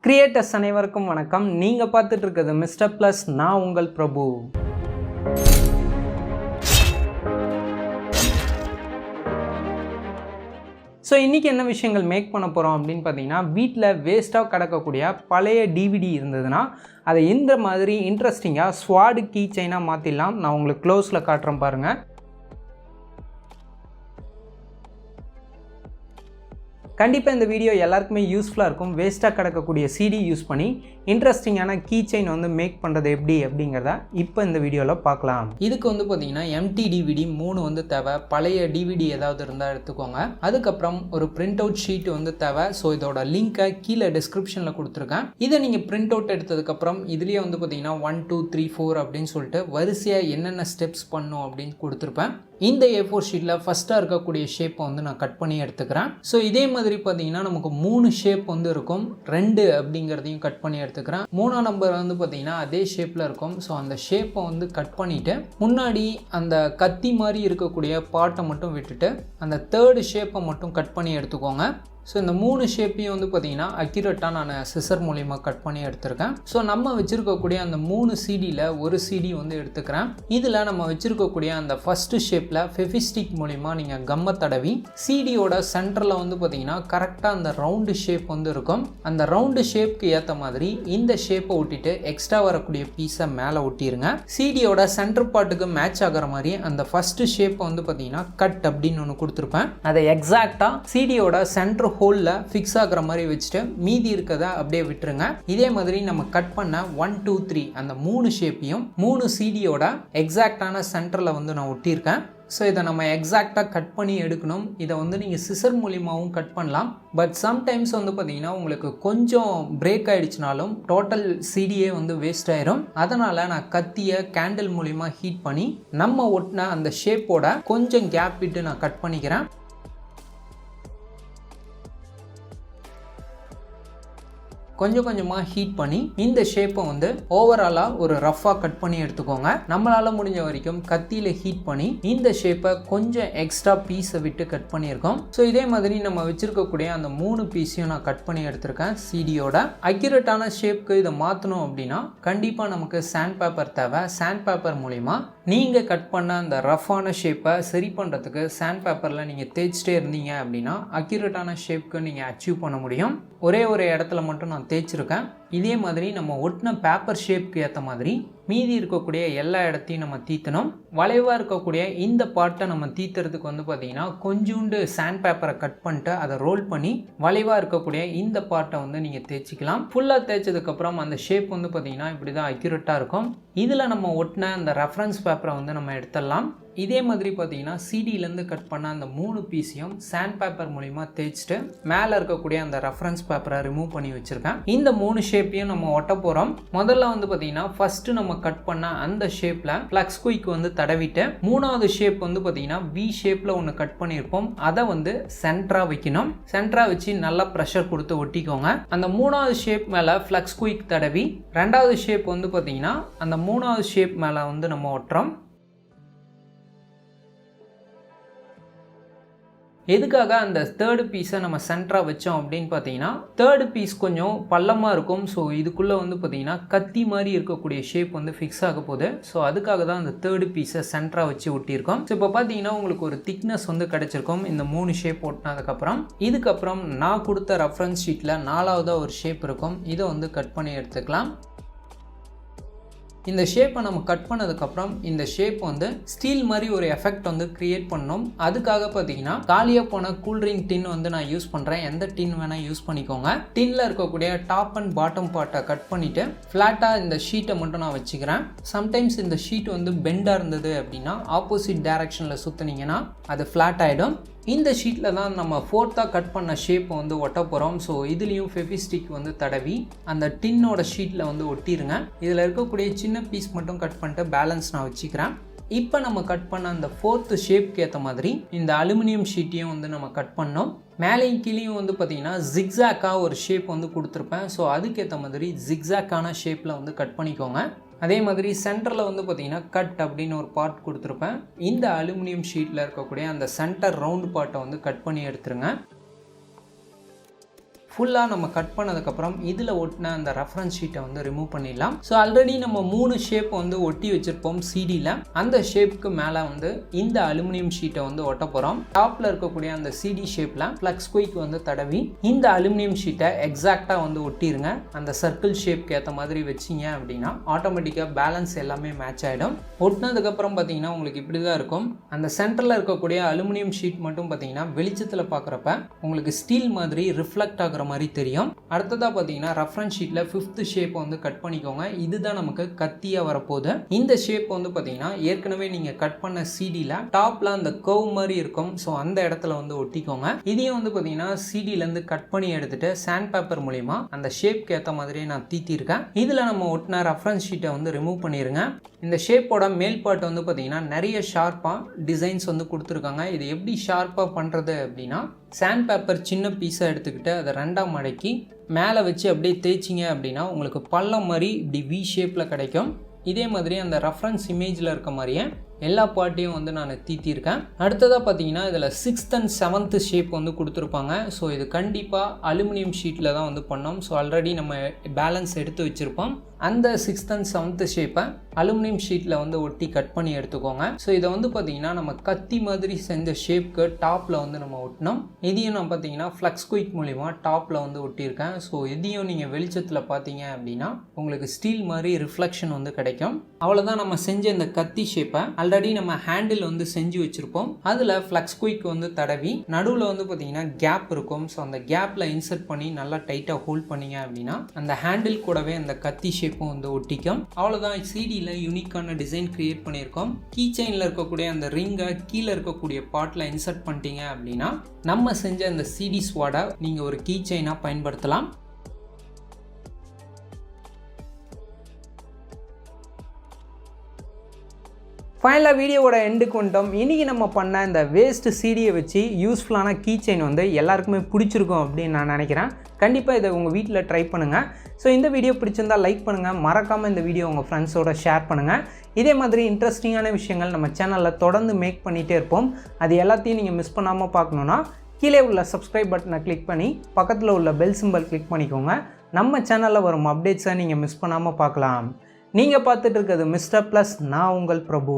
Creators அனைவருக்கும் வணக்கம். நீங்கள் பார்த்துட்டு இருக்கிறது மிஸ்டர் ப்ளஸ். நான் உங்கள் பிரபு. ஸோ இன்றைக்கி என்ன விஷயங்கள் மேக் பண்ண போகிறோம் அப்படின்னு பார்த்தீங்கன்னா, வீட்டில் வேஸ்ட்டாக கிடக்கக்கூடிய பழைய டிவிடி இருந்ததுன்னா அதை இந்த மாதிரி இன்ட்ரெஸ்டிங்காக ஸ்வாடு கீ செயினாக மாற்றிடலாம். நான் உங்களுக்கு க்ளோஸில் காட்டுறேன் பாருங்கள். கண்டிப்பாக இந்த வீடியோ எல்லாருக்குமே யூஸ்ஃபுல்லாக இருக்கும். வேஸ்ட்டாக கிடக்கக்கூடிய சிடி யூஸ் பண்ணி இன்ட்ரெஸ்டிங்கான கீ செயின் வந்து மேக் பண்ணுறது எப்படி அப்படிங்கிறத இப்போ இந்த வீடியோவில் பார்க்கலாம். இதுக்கு வந்து பார்த்தீங்கன்னா எம்டி டிவிடி 3 வந்து தேவை. பழைய டிவிடி ஏதாவது இருந்தால் எடுத்துக்கோங்க. அதுக்கப்புறம் ஒரு பிரிண்ட் அவுட் ஷீட் வந்து தேவை. ஸோ இதோட லிங்க்கை கீழே டிஸ்கிரிப்ஷனில் கொடுத்துருக்கேன். இதை நீங்கள் பிரிண்ட் அவுட் எடுத்ததுக்கப்புறம் இதுலேயே வந்து பார்த்தீங்கன்னா 1 2 3 4 அப்படின்னு சொல்லிட்டு வரிசையாக என்னென்ன ஸ்டெப்ஸ் பண்ணும் அப்படின்னு கொடுத்துருப்பேன். இந்த A4 ஷீட்டில் ஃபஸ்ட்டாக இருக்கக்கூடிய ஷேப்பை வந்து நான் கட் பண்ணி எடுத்துக்கிறேன். ஸோ இதே மாதிரி பார்த்தீங்கன்னா நமக்கு 3 ஷேப் வந்து இருக்கும். 2 அப்படிங்கிறதையும் கட் பண்ணி எடுத்துக்கிறேன். 3ஆம் நம்பர் வந்து பார்த்தீங்கன்னா அதே ஷேப்பில் இருக்கும். ஸோ அந்த ஷேப்பை வந்து கட் பண்ணிவிட்டு முன்னாடி அந்த கத்தி மாதிரி இருக்கக்கூடிய பார்ட்டை மட்டும் விட்டுட்டு அந்த 3rd ஷேப்பை மட்டும் கட் பண்ணி எடுத்துக்கோங்க. ஸோ இந்த 3 ஷேப்பையும் வந்து பார்த்தீங்கன்னா அக்யூரேட்டாக நான் சிசர் மூலிமா கட் பண்ணி எடுத்திருக்கேன். ஸோ நம்ம வச்சுருக்கக்கூடிய அந்த 3 சிடியில் ஒரு சிடி வந்து எடுத்துக்கிறேன். இதில் நம்ம வச்சுருக்கக்கூடிய அந்த ஃபஸ்ட்டு ஷேப்பில் ஃபெவிஸ்டிக் மூலிமா நீங்கள் கம்மை தடவி சிடியோட சென்டரில் வந்து பார்த்தீங்கன்னா கரெக்டாக அந்த ரவுண்டு ஷேப் வந்து இருக்கும். அந்த ரவுண்டு ஷேப்புக்கு ஏற்ற மாதிரி இந்த ஷேப்பை ஒட்டிட்டு எக்ஸ்ட்ரா வரக்கூடிய பீஸை மேலே ஒட்டிடுங்க. சிடியோட சென்டர் பார்ட்டுக்கு மேட்ச் ஆகிற மாதிரி அந்த ஃபஸ்ட்டு ஷேப்பை வந்து பார்த்தீங்கன்னா கட் அப்படின்னு ஒன்று கொடுத்துருப்பேன். அதை எக்ஸாக்டாக சிடியோட சென்டர் ஹோலில் ஃபிக்ஸ் ஆகிற மாதிரி வச்சுட்டு மீதி இருக்கதை அப்படியே விட்டுருங்க. இதே மாதிரி நம்ம கட் பண்ண 1 2 3 அந்த 3 ஷேப்பையும் 3 சிடியோட எக்ஸாக்டான சென்டரில் வந்து நான் ஒட்டியிருக்கேன். ஸோ இதை நம்ம எக்ஸாக்டாக கட் பண்ணி எடுக்கணும். இதை வந்து நீங்கள் சிசர் மூலிமாவும் கட் பண்ணலாம். பட் சம்டைம்ஸ் வந்து பார்த்தீங்கன்னா உங்களுக்கு கொஞ்சம் பிரேக் ஆகிடுச்சினாலும் டோட்டல் சிடியே வந்து வேஸ்ட் ஆயிரும். அதனால் நான் கத்தியை கேண்டில் மூலிமா ஹீட் பண்ணி நம்ம ஒட்டின அந்த ஷேப்போட கொஞ்சம் கேப் விட்டு நான் கட் பண்ணிக்கிறேன். கொஞ்சம் கொஞ்சமாக ஹீட் பண்ணி இந்த ஷேப்பை வந்து ஓவராலாக ஒரு ரஃபாக கட் பண்ணி எடுத்துக்கோங்க. நம்மளால் முடிஞ்ச வரைக்கும் கத்தியில் ஹீட் பண்ணி இந்த ஷேப்பை கொஞ்சம் எக்ஸ்ட்ரா பீஸை விட்டு கட் பண்ணியிருக்கோம். ஸோ இதே மாதிரி நம்ம வச்சுருக்கக்கூடிய அந்த 3 பீஸையும் நான் கட் பண்ணி எடுத்திருக்கேன். சிடியோட அக்யூரேட்டான ஷேப்புக்கு இதை மாற்றணும் அப்படின்னா கண்டிப்பாக நமக்கு சாண்ட் பேப்பர் தேவை. சாண்ட் பேப்பர் மூலிமா நீங்கள் கட் பண்ண அந்த ரஃப்பான ஷேப்பை சரி பண்ணுறதுக்கு சாண்ட் பேப்பரில் நீங்கள் தேய்ச்சிட்டே இருந்தீங்க அப்படின்னா அக்யூரேட்டான ஷேப்புக்கு நீங்கள் அச்சீவ் பண்ண முடியும். ஒரே ஒரு இடத்துல மட்டும் நான் தேய்ச்சிருக்கேன். இதே மாதிரி நம்ம ஒட்டின பேப்பர் ஷேப்புக்கு ஏற்ற மாதிரி மீதி இருக்கக்கூடிய எல்லா இடத்தையும் நம்ம தீத்தணும். வளைவாக இருக்கக்கூடிய இந்த பார்ட்டை நம்ம தீத்துறதுக்கு வந்து பார்த்திங்கன்னா கொஞ்சோண்டு சாண்ட் பேப்பரை கட் பண்ணிட்டு அதை ரோல் பண்ணி வளைவாக இருக்கக்கூடிய இந்த பார்ட்டை வந்து நீங்கள் தேய்ச்சிக்கலாம். ஃபுல்லாக தேய்ச்சதுக்கப்புறம் அந்த ஷேப் வந்து பார்த்திங்கன்னா இப்படி தான் அக்யூரேட்டாக இருக்கும். இதில் நம்ம ஒட்டின அந்த ரெஃபரன்ஸ் பேப்பரை வந்து நம்ம எடுத்துடலாம். இதே மாதிரி பார்த்தீங்கன்னா சிடியிலேருந்து கட் பண்ண அந்த 3 பீஸையும் சாண்ட் பேப்பர் மூலிமா தேய்ச்சிட்டு மேலே இருக்கக்கூடிய அந்த ரெஃபரன்ஸ் பேப்பரை ரிமூவ் பண்ணி வச்சுருக்கேன். இந்த 3 ஷேப்பையும் நம்ம ஒட்ட போகிறோம். முதல்ல வந்து பார்த்தீங்கன்னா ஃபஸ்ட்டு நம்ம கட் பண்ண அந்த ஷேப்பில் ஃப்ளக்ஸ் குயிக் வந்து தடவிட்டு 3வது ஷேப் வந்து பார்த்தீங்கன்னா வி ஷேப்பில் ஒன்று கட் பண்ணியிருப்போம். அதை வந்து சென்டராக வைக்கணும். சென்டராக வச்சு நல்லா ப்ரெஷர் கொடுத்து ஒட்டிக்கோங்க. அந்த 3வது ஷேப் மேலே ஃப்ளக்ஸ் குயிக் தடவி 2வது ஷேப் வந்து பார்த்தீங்கன்னா அந்த 3வது ஷேப் மேலே வந்து நம்ம ஒட்டுறோம். எதுக்காக அந்த 3rd பீஸை நம்ம சென்டராக வச்சோம் அப்படின்னு பார்த்தீங்கன்னா 3rd பீஸ் கொஞ்சம் பள்ளமாக இருக்கும். ஸோ இதுக்குள்ளே வந்து பார்த்தீங்கன்னா கத்தி மாதிரி இருக்கக்கூடிய ஷேப் வந்து ஃபிக்ஸ் ஆக போகுது. ஸோ அதுக்காக தான் அந்த 3rd பீஸை சென்டராக வச்சு ஒட்டியிருக்கோம். ஸோ இப்போ பார்த்தீங்கன்னா உங்களுக்கு ஒரு திக்னஸ் வந்து கிடச்சிருக்கும் இந்த 3 ஷேப் ஒட்டினதுக்கப்புறம். இதுக்கப்புறம் நான் கொடுத்த ரெஃபரன்ஸ் ஷீட்டில் 4வதாக ஒரு ஷேப் இருக்கும். இதை வந்து கட் பண்ணி எடுத்துக்கலாம். இந்த ஷேப்பை நம்ம கட் பண்ணதுக்கப்புறம் இந்த ஷேப் வந்து ஸ்டீல் மாதிரி ஒரு எஃபெக்ட் வந்து கிரியேட் பண்ணணும். அதுக்காக பார்த்தீங்கன்னா காலியாக போன கூல்ட்ரிங்க் டின் வந்து நான் யூஸ் பண்ணுறேன். எந்த டின் வேணால் யூஸ் பண்ணிக்கோங்க. டின்னில் இருக்கக்கூடிய டாப் அண்ட் பாட்டம் பார்ட்டை கட் பண்ணிவிட்டு ஃப்ளாட்டாக இந்த ஷீட்டை மட்டும் நான் வச்சுக்கிறேன். சம்டைம்ஸ் இந்த ஷீட் வந்து பெண்டாக இருந்தது அப்படின்னா ஆப்போசிட் டைரக்ஷனில் சுற்றினீங்கன்னா அது ஃப்ளாட் ஆகிடும். இந்த ஷீட்டில் தான் நம்ம 4th கட் பண்ண ஷேப்பை வந்து ஒட்ட போகிறோம். ஸோ இதுலேயும் ஃபெவிஸ்டிக் வந்து தடவி அந்த டின்னோட ஷீட்டில் வந்து ஒட்டிடுங்க. இதில் இருக்கக்கூடிய சின்ன பீஸ் மட்டும் கட் பண்ணிட்டு பேலன்ஸ் நான் வச்சுக்கிறேன். இப்போ நம்ம கட் பண்ண அந்த 4th ஷேப்க்கு ஏற்ற மாதிரி இந்த அலுமினியம் ஷீட்டையும் வந்து நம்ம கட் பண்ணோம். மேலேயும் கீழேயும் வந்து பார்த்திங்கன்னா ஜிக்ஸாக்காக ஒரு ஷேப் வந்து கொடுத்துருப்பேன். ஸோ அதுக்கேற்ற மாதிரி ஜிக்ஸாக்கான ஷேப்பில் வந்து கட் பண்ணிக்கோங்க. அதே மாதிரி சென்டரில் வந்து பார்த்திங்கன்னா கட் அப்படின்னு ஒரு பார்ட் கொடுத்துருப்பேன். இந்த அலுமினியம் ஷீட்டில் இருக்கக்கூடிய அந்த சென்டர் ரவுண்டு பார்ட்டை வந்து கட் பண்ணி எடுத்துருங்க. ஃபுல்லாக நம்ம கட் பண்ணதுக்கப்புறம் இதில் ஒட்டின அந்த ரெஃபரன்ஸ் ஷீட்டை வந்து ரிமூவ் பண்ணிடலாம். ஸோ ஆல்ரெடி நம்ம 3 ஷேப் வந்து ஒட்டி வச்சுருப்போம் சிடியில். அந்த ஷேப்புக்கு மேலே வந்து இந்த அலுமினியம் ஷீட்டை வந்து ஒட்ட போகிறோம். டாப்பில் இருக்கக்கூடிய அந்த சிடி ஷேப்பில் ஃப்ளக்ஸ் குயிக் வந்து தடவி இந்த அலுமினியம் ஷீட்டை எக்ஸாக்டாக வந்து ஒட்டிடுங்க. அந்த சர்க்கிள் ஷேப்க்கு ஏற்ற மாதிரி வச்சிங்க அப்படின்னா ஆட்டோமேட்டிக்காக பேலன்ஸ் எல்லாமே மேட்ச் ஆகிடும். ஒட்டினதுக்கப்புறம் பார்த்தீங்கன்னா உங்களுக்கு இப்படி தான் இருக்கும். அந்த சென்டரில் இருக்கக்கூடிய அலுமினியம் ஷீட் மட்டும் பார்த்தீங்கன்னா வெளிச்சத்தில் பார்க்குறப்ப உங்களுக்கு ஸ்டீல் மாதிரி ரிஃப்ளெக்ட் ஆகிற மாதிரி தெரியும். அடுத்ததாக பார்த்தீங்கன்னா ரெஃபரன்ஸ் ஷீட்டில் 5th ஷேப் வந்து கட் பண்ணிக்கோங்க. இதுதான் நமக்கு கத்தியாக வரப்போகுது. இந்த ஷேப் வந்து பார்த்தீங்கன்னா ஏற்கனவே நீங்கள் கட் பண்ண சிடியில் டாப்பில் அந்த கர்வ் மாதிரி இருக்கும். ஸோ அந்த இடத்துல வந்து ஒட்டிக்கோங்க. இதையும் வந்து பார்த்தீங்கன்னா சிடியிலேருந்து கட் பண்ணி எடுத்துட்டு சாண்ட் பேப்பர் மூலிமா அந்த ஷேப்க்கு ஏற்ற மாதிரியே நான் தீத்திருக்கேன். இதில் நம்ம ஒட்டின ரெஃபரன்ஸ் ஷீட்டை வந்து ரிமூவ் பண்ணிடுங்க. இந்த ஷேப்போட மேல் பார்ட் வந்து பார்த்தீங்கன்னா நிறைய ஷார்ப்பாக டிசைன்ஸ் வந்து கொடுத்துருக்காங்க. இது எப்படி ஷார்ப்பாக பண்ணுறது அப்படின்னா சாண்ட் பேப்பர் சின்ன பீஸாக எடுத்துக்கிட்டு அதை 2ஆக மடக்கி மேலே வச்சு அப்படியே தேய்ச்சிங்க அப்படின்னா உங்களுக்கு பள்ளம் மாதிரி இப்படி வி ஷேப்பில் கிடைக்கும். இதே மாதிரி அந்த ரெஃபரன்ஸ் இமேஜில் இருக்க மாதிரியே எல்லா பார்ட்டையும் வந்து நான் தீத்திருக்கேன். அடுத்ததாக பார்த்தீங்கன்னா இதில் 6th and 7th ஷேப் வந்து கொடுத்துருப்பாங்க. ஸோ இது கண்டிப்பாக அலுமினியம் ஷீட்டில் தான் வந்து பண்ணோம். ஸோ ஆல்ரெடி நம்ம பேலன்ஸ் எடுத்து வச்சுருப்போம். அந்த 6th and 7th ஷேப்பை அலுமினியம் ஷீட்டில் வந்து ஒட்டி கட் பண்ணி எடுத்துக்கோங்க. ஸோ இதை வந்து பார்த்தீங்கன்னா நம்ம கத்தி மாதிரி செஞ்ச ஷேப்க்கு டாப்பில் வந்து நம்ம ஒட்டினோம். இதையும் நான் பார்த்தீங்கன்னா ஃப்ளக்ஸ் குயிக் மூலிமா டாப்பில் வந்து ஒட்டியிருக்கேன். ஸோ இதையும் நீங்கள் வெளிச்சத்தில் பார்த்தீங்க அப்படின்னா உங்களுக்கு ஸ்டீல் மாதிரி ரிஃப்ளெக்ஷன் வந்து கிடைக்கும். அவ்வளோதான் நம்ம செஞ்ச இந்த கத்தி ஷேப்பை ஆல்ரெடி நம்ம ஹேண்டில் வந்து செஞ்சு வச்சுருப்போம். அதில் ஃப்ளக்ஸ் குயிக் வந்து தடவி நடுவில் வந்து பார்த்தீங்கன்னா கேப் இருக்கும். ஸோ அந்த கேப்பில் இன்சர்ட் பண்ணி நல்லா டைட்டாக ஹோல்ட் பண்ணிங்க அப்படின்னா அந்த ஹேண்டில் கூடவே அந்த கத்தி ஷேப்பும் வந்து ஒட்டிக்கும். அவ்வளோதான் சிடியில் யூனிக்கான டிசைன் கிரியேட் பண்ணியிருக்கோம். கீ செயினில் இருக்கக்கூடிய அந்த ரிங்கை கீழே இருக்கக்கூடிய பார்ட்டில் இன்சர்ட் பண்ணிட்டீங்க அப்படின்னா நம்ம செஞ்ச அந்த சிடி ஸ்வாடை நீங்கள் ஒரு கீ செயினாக பயன்படுத்தலாம். ஃபைனலாக வீடியோவோட எண்டுக்கு வந்துட்டோம். இன்றைக்கி நம்ம பண்ண இந்த வேஸ்ட் சிடியை வச்சு யூஸ்ஃபுல்லான கீ செயின் வந்து எல்லாருக்குமே பிடிச்சிருக்கும் அப்படின்னு நான் நினைக்கிறேன். கண்டிப்பாக இதை உங்கள் வீட்டில் ட்ரை பண்ணுங்கள். ஸோ இந்த வீடியோ பிடிச்சிருந்தால் லைக் பண்ணுங்கள். மறக்காமல் இந்த வீடியோ உங்கள் ஃப்ரெண்ட்ஸோட ஷேர் பண்ணுங்கள். இதே மாதிரி இன்ட்ரெஸ்டிங்கான விஷயங்கள் நம்ம சேனலில் தொடர்ந்து மேக் பண்ணிகிட்டே இருப்போம். அது எல்லாத்தையும் நீங்கள் மிஸ் பண்ணாமல் பார்க்கணுன்னா கீழே உள்ள சப்ஸ்கிரைப் பட்டனை கிளிக் பண்ணி பக்கத்தில் உள்ள பெல் சிம்பல் கிளிக் பண்ணிக்கோங்க. நம்ம சேனலில் வரும் அப்டேட்ஸை நீங்கள் மிஸ் பண்ணாமல் பார்க்கலாம். நீங்கள் பார்த்துட்டு இருக்கிறது மிஸ்டர் ப்ளஸ். நான் உங்கள் பிரபு.